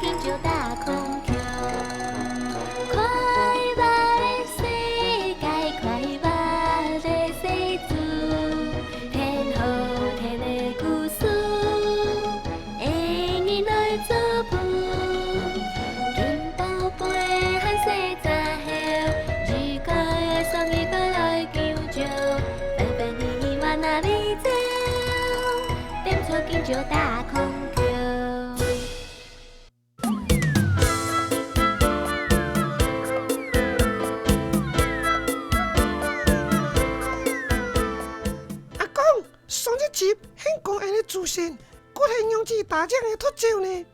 紧就大空橋。快樂的世界，快樂的世主，天好天的故事，會引來作伴。金寶貝和細雜後，如果愛上一個來救救，分分你往哪裡走？點錯緊就大空橋。上一集香港人的祖先，骨係用住大將的脱招呢。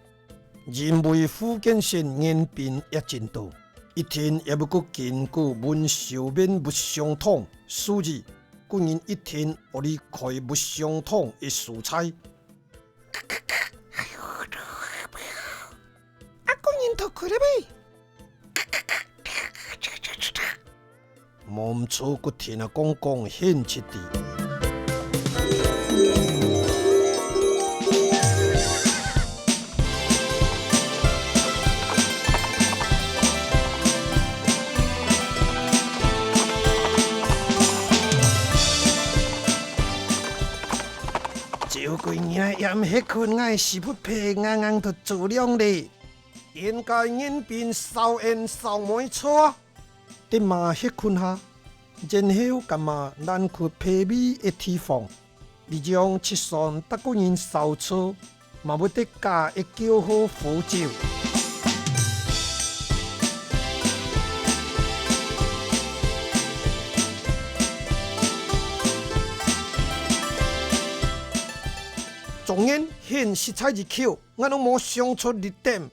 因為福建省延平也真多，一天也要閣根據文壽免不相同數字，故因一天學你開不相同的蔬菜。阿公因讀開了未？冇唔錯，閣聽阿公講獻切地。照幾年也唔迄困愛是不皮硬硬就做量咧，應該延平少煙少梅錯，啲嘛迄困下，然後幹嘛咱去皮味的地方，你將七蒜搭個人燒醋，嘛要得加一叫好火椒。總然現食材入口，我攏無想出一點。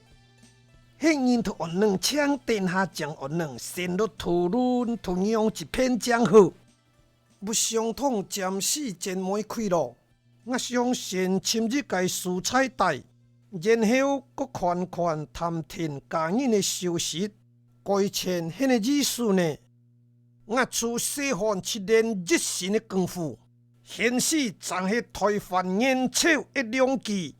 迄人就按兩槍電下將按兩先落討論，同樣一片江河。不相同暫時真袂開咯。我想先深入該蔬菜袋，然後閣看看探聽家人的消息，改前迄個意思呢。我出細漢7年熱心的功夫。現時正係台灣煙草的良機，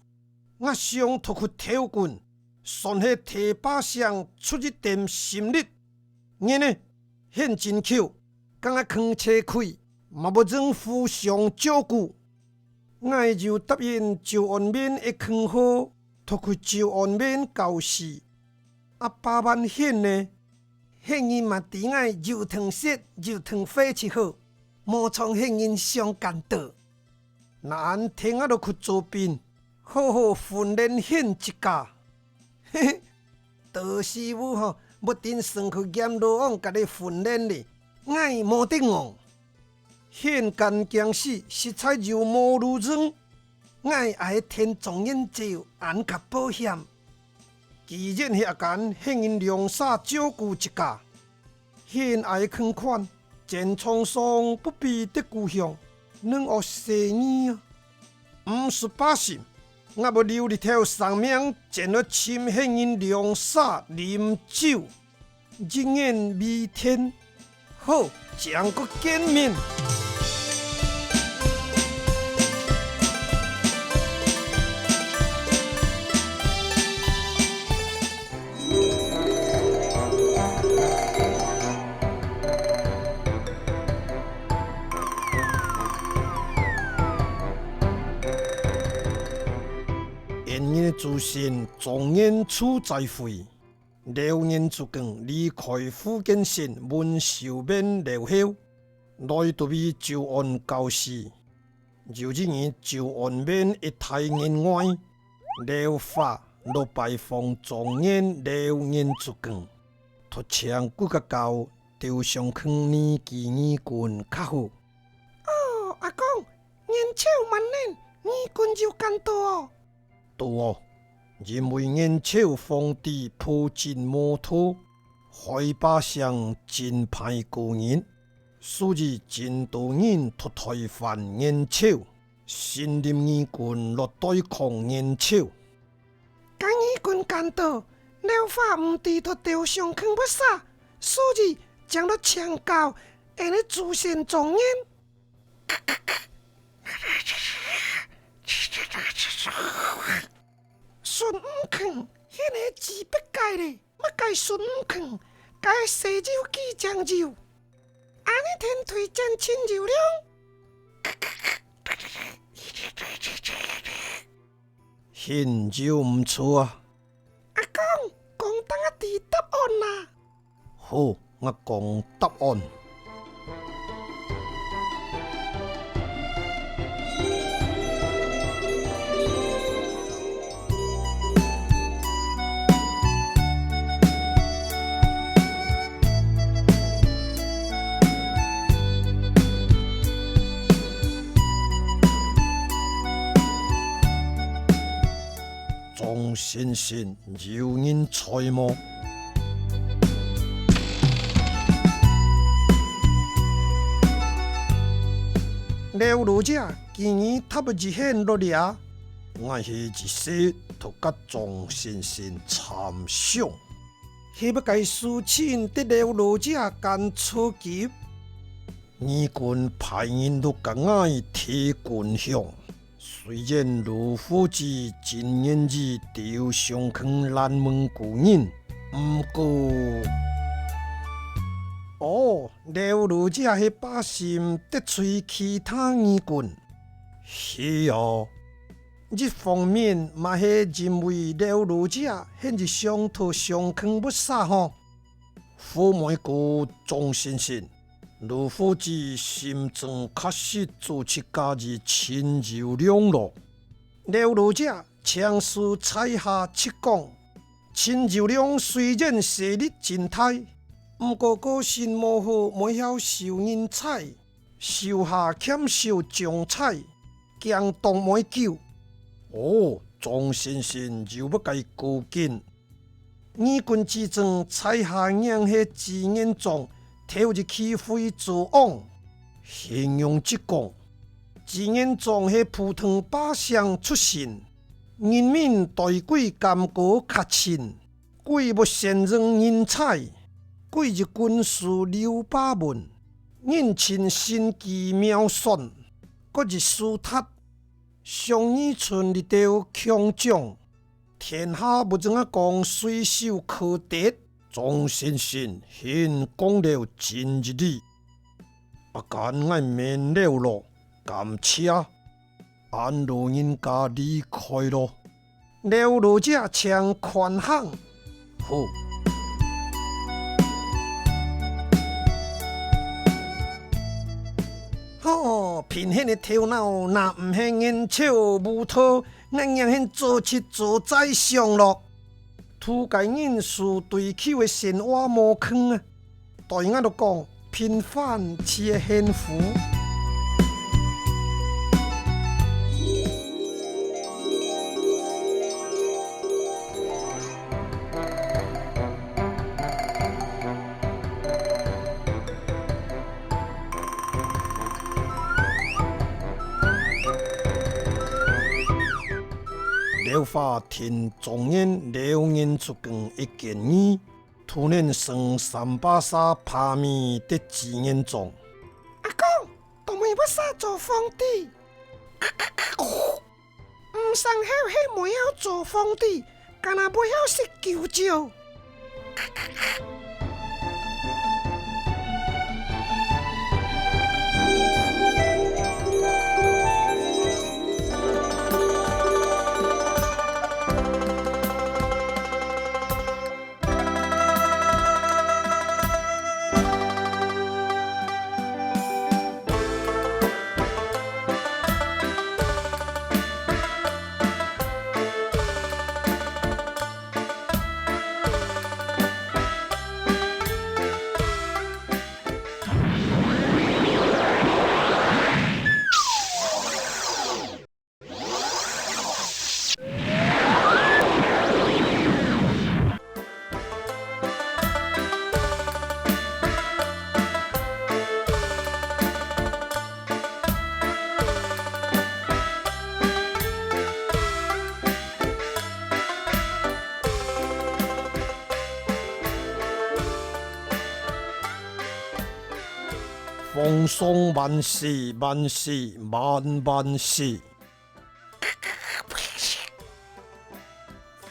我想脫去條棍，算係提把上出一點心力。你呢？現真巧，敢若囥車開，嘛無總互相照顧。我就答應周安面的囥好，脫去周安面教示。阿爸萬顯呢？迄人嘛佇愛油湯色、油湯火切好。無從迄人相干倒，咱聽下就去做兵，好好訓練現一家。嘿嘿，大師傅吼，要定算去閻羅王甲你訓練哩，愛無得戇。現干僵死，食材又無如人，愛天縱煙照，安甲保險。既然遐間，迄人良灑照顧一家，現愛囥款。前創傷不必得故鄉，能學生意啊！唔是把心，我要留一條生命，前去深迄人良灑飲酒，人言未天，好將個見面。祖先终年处在会，6年之間離開福建省文壽免留後，來到比周安教示，就這年周安免一太年外，留法落拜訪終年6年之間，托槍骨個教丟上去年紀年棍較好。哦，阿公，年少萬年，年棍就更多哦。對哦。因為年少皇帝鋪盡摩托，害百姓真歹過人，所以真多人脱台灣年少，新任義軍落對抗年少。甲義軍干到，了法唔知脱掉上坑不殺，所以將落槍教，下咧自先狀元。孫悟空，迄個字要改咧，要改孙悟空，改西肉记酱肉，安尼天推荐亲肉了。现就毋错啊！阿公，讲等下伫答案啦。好，我讲答案。庄先生柔人才貌，了如者今年他不日显落了，我是一世都甲庄先生参详。希要该事情得了如者干出级。义军派人都甲我提军饷。虽然卢夫子今年日丢上坑南门故人，毋过，了如者迄把心得罪其他义军。是哦，一方面嘛是认为了如者现日上头上坑不杀吼。父母顾庄先生。卢夫子心中确实做出家己亲柔两路，了如者强势采下七讲，亲柔两虽然势力真大，毋过个性模糊，袂晓受人采，手下欠受将采，强动袂久。庄先生就要该顾紧。义军之争，采下让迄自严重。头一起非作王，形容即讲，自然从迄蒲塘坝上出身，人民对鬼感觉较亲，鬼不善任人才，鬼日军事刘巴文，人亲心机妙算，各日书塔，上义村日头强将，天下不怎啊讲随手可得。庄先生现讲了真一理，干爱免了咯，感谢。俺老人家离开咯。了如者请宽行。好。凭迄个头脑，若毋是言笑无讨，咱让迄做七做宰相咯。土界人士对口的神话无坑啊！对我就讲，平凡且幸福。了法听状元了言出更一建议，突然生3把沙拍面得自严重。阿公，当面要杀做皇帝？唔上晓迄袂晓做皇帝，干那袂晓识求救。奉送万岁万岁万万岁！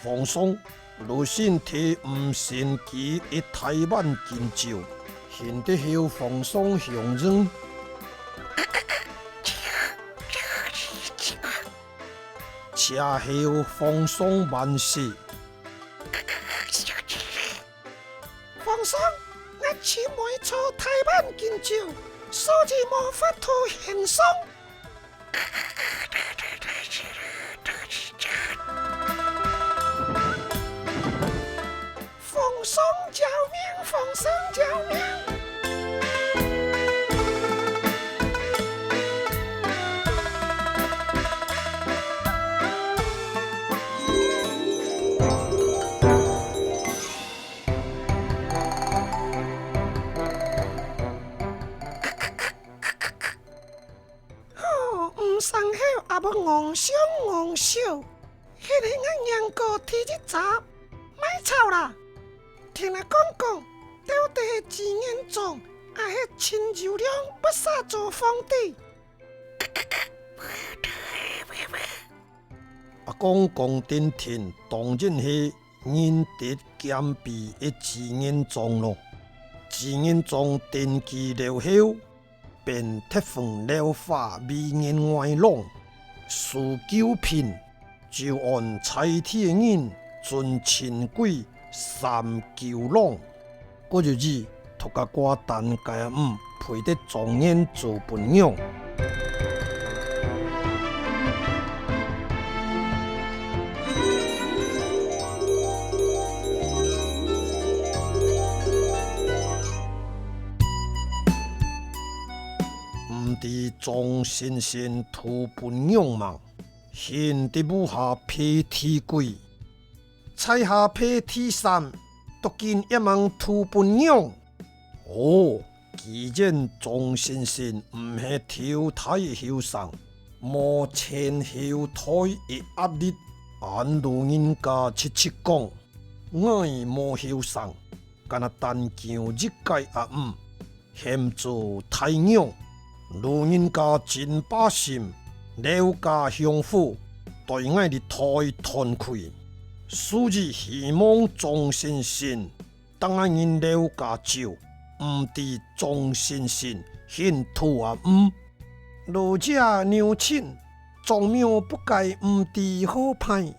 奉送如身体唔神奇一台湾金酒，现得后风霜向征。车后风霜万世。皇上，我请每错台湾金酒，所以无法度献上。奉上诏命，奉上诏命。上后也要昂上昂小，迄个我娘哥提一集，莫吵啦！听我讲，到底自然种，啊，迄亲柔良不杀做皇帝。公公殿庭当然是仁德兼备的自然种咯。自然种登基了后，便贴封了化美颜外郎，数九品，就按采铁人尊亲贵三九郎。嗰日子，托甲寡单家陪得状元做伴娘。伫庄先生图伴娘嘛，现伫母下披天贵，菜下披天衫，独见一望图伴娘。哦，既然庄先生唔系挑台的后生，无前后台的压力，按老人家七讲，我无后生，干那单强日界阿嫌做太娘。老人家真把心，了解乡父，对我的太惭愧，所以希望庄先生当我因了解就，唔知庄先生献土啊老者娘亲，庄庙不该唔知好歹，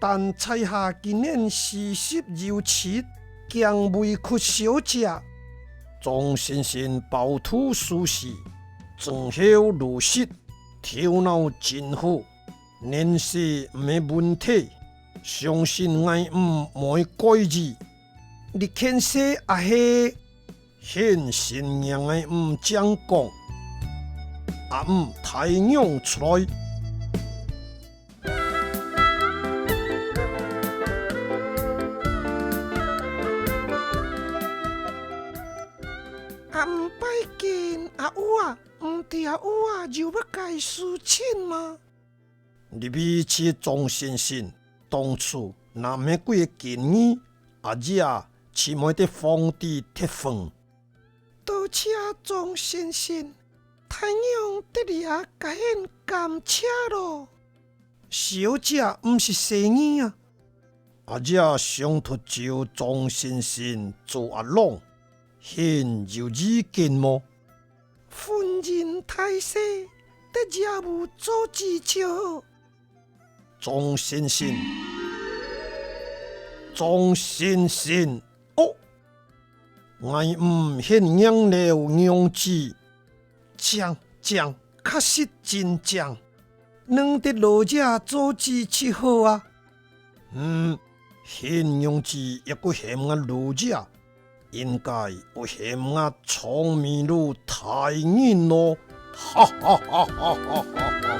但菜下今年事实如此，将委屈小姐。庄先生暴吐疏事。忠厚如实，头脑真好，年岁没问题，相信我唔会改字。你看说也是，现新娘的讲讲，阿太阳出来。拜见阿有啊，唔对阿有啊，就要该事情吗？你比起庄先生当初那么几个建议，阿姐起码得皇帝贴封。多谢庄先生，太阳得你啊，该感谢咯。小姐唔是生意啊，阿姐想托招庄先生做阿郎。现有意见么？夫人太岁，得家务做技巧。庄先生，哦，我献养了娘子，讲，确实真讲，能得老者做技巧好啊。献娘子也个嫌我老者。应该有嫌我聪明如太人咯，哈哈哈哈哈哈！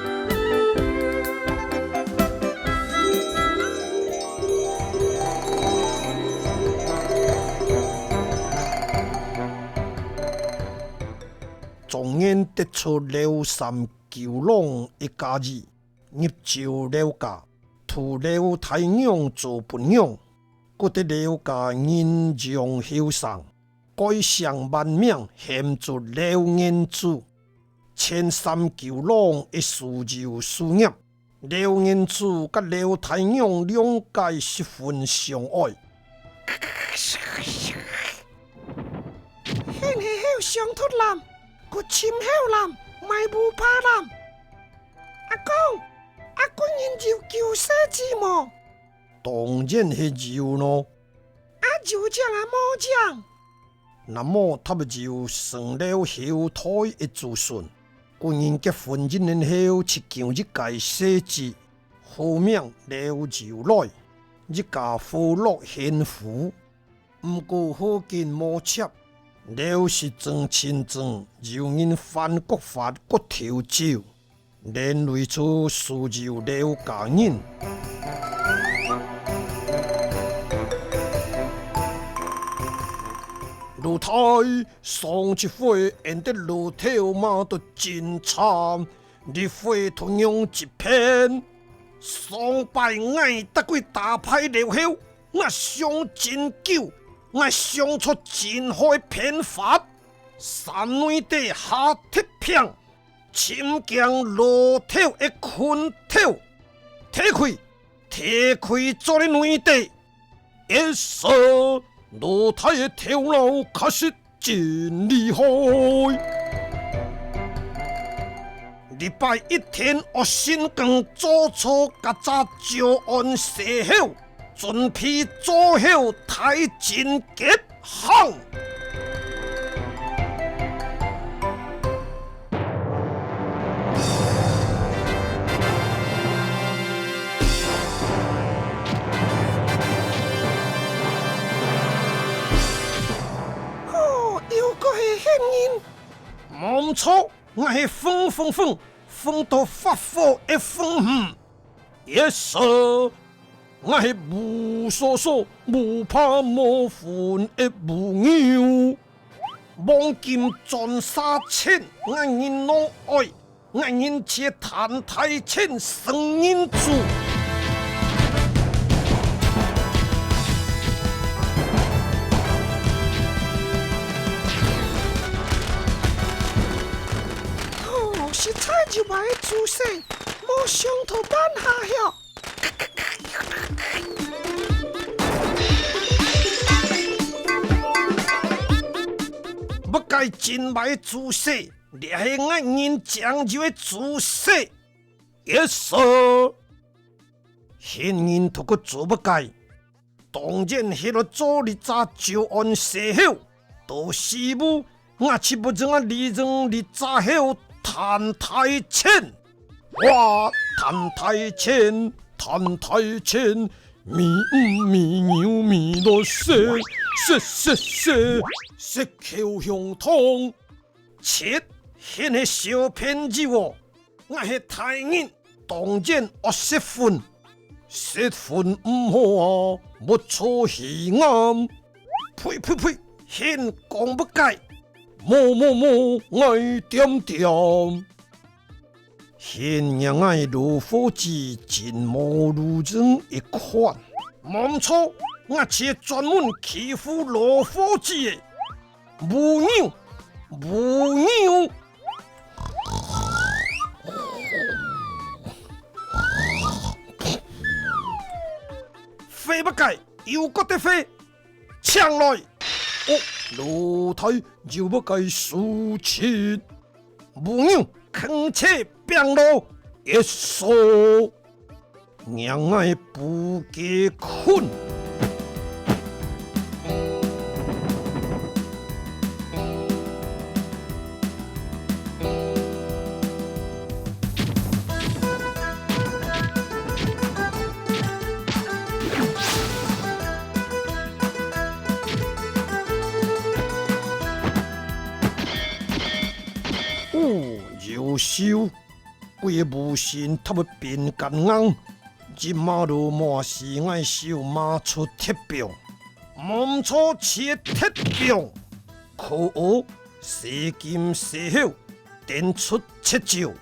状元得出了三九郎一家子，入朝了家，图了太娘做伴娘。我得了解人情后生，改上万名献做了言主，千三九郎一事就事业，刘英祖甲刘太阳两界十分相爱。现是后上脱男，骨深后男，卖无怕男。阿公，阿公因就救世之魔，当然是有咯。啊就这啊魔将。那么他们就生了后胎的子孙。军因结婚1年后，去强一届世子，好命刘就来，一家福禄幸福。不过好景莫测，刘氏庄亲庄，就因犯国法骨头酒，连累出输就刘家人。老太上一回演得老头骂得真惨，你回同样一片。上拜爱得过大牌了后，我想真久，我想出真好的偏法。山内底下铁片，深将老头的拳头踢开做咧内底，一射。老太的头脑确实真厉害。礼拜一天，我新光早初甲早招安洗好，准备做好太真结行。冇错，我是疯到发火的疯也是，我是无所措、无怕无烦的无牛。望金赚沙钱，我人拢爱，我人切赚大钱生人主。实在就买自细，无上头办下了。不该真买自细，你系我人讲究的自细，也是。现人都个做不该，当然迄个做你早就按写好，到时务我岂不怎啊利用你早好？赚大钱，哇！赚大钱，咪咪牛咪落雪，雪口香糖，切，现个小骗子哦！我是大人，当然我失分唔好啊，没错戏啱，呸，现讲不改。爱点点，现让爱如火子真无路人一款。冇错，我是专门欺负老伙子的母牛。飞不改，又觉得飞，抢来。老太就不该输钱，母牛吭车变路一说，让爱不给困。优秀，规个无心他要变干硬，今马路满是爱收马出铁병，冇错切铁병，可恶，洗金洗好，点出七招。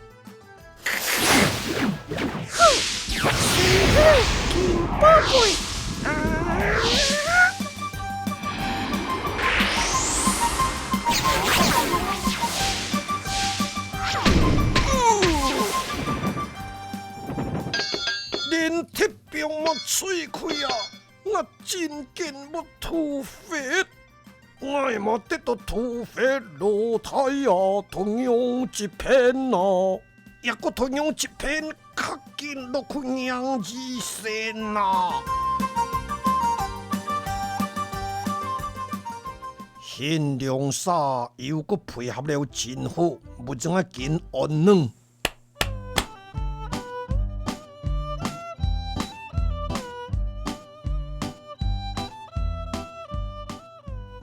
洗好金宝贝。真见要土匪，我嘛得到土匪落台啊，同样一片啊，也搁同样一片，较紧落去娘子身啊。现凉沙又搁配合了真好，不怎啊紧安软。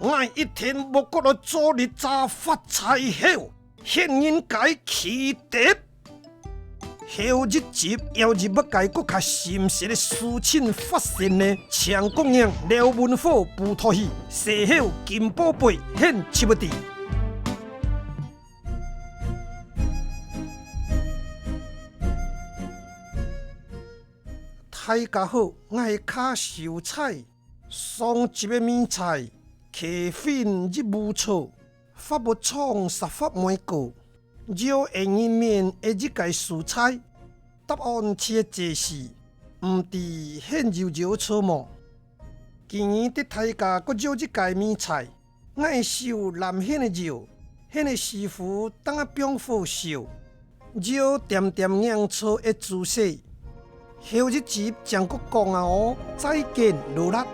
我一天要搁来做日早发财后，现人该起碟。后日集要日要该搁较深实的事情发生呢，强供养廖文虎不妥戏，事后金宝贝现七不地。大家好，我是卡秀才，上集的米菜。客粉日无错，法不创十法每个，绕下面面的日界蔬菜，答案切这是，毋知现柔柔错么？今年伫大家搁绕日界米菜，我会收南县的肉，县的师傅当啊变好烧，肉点点酿醋的姿势。后日集将搁讲啊哦，再见，罗拉。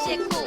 谢苦。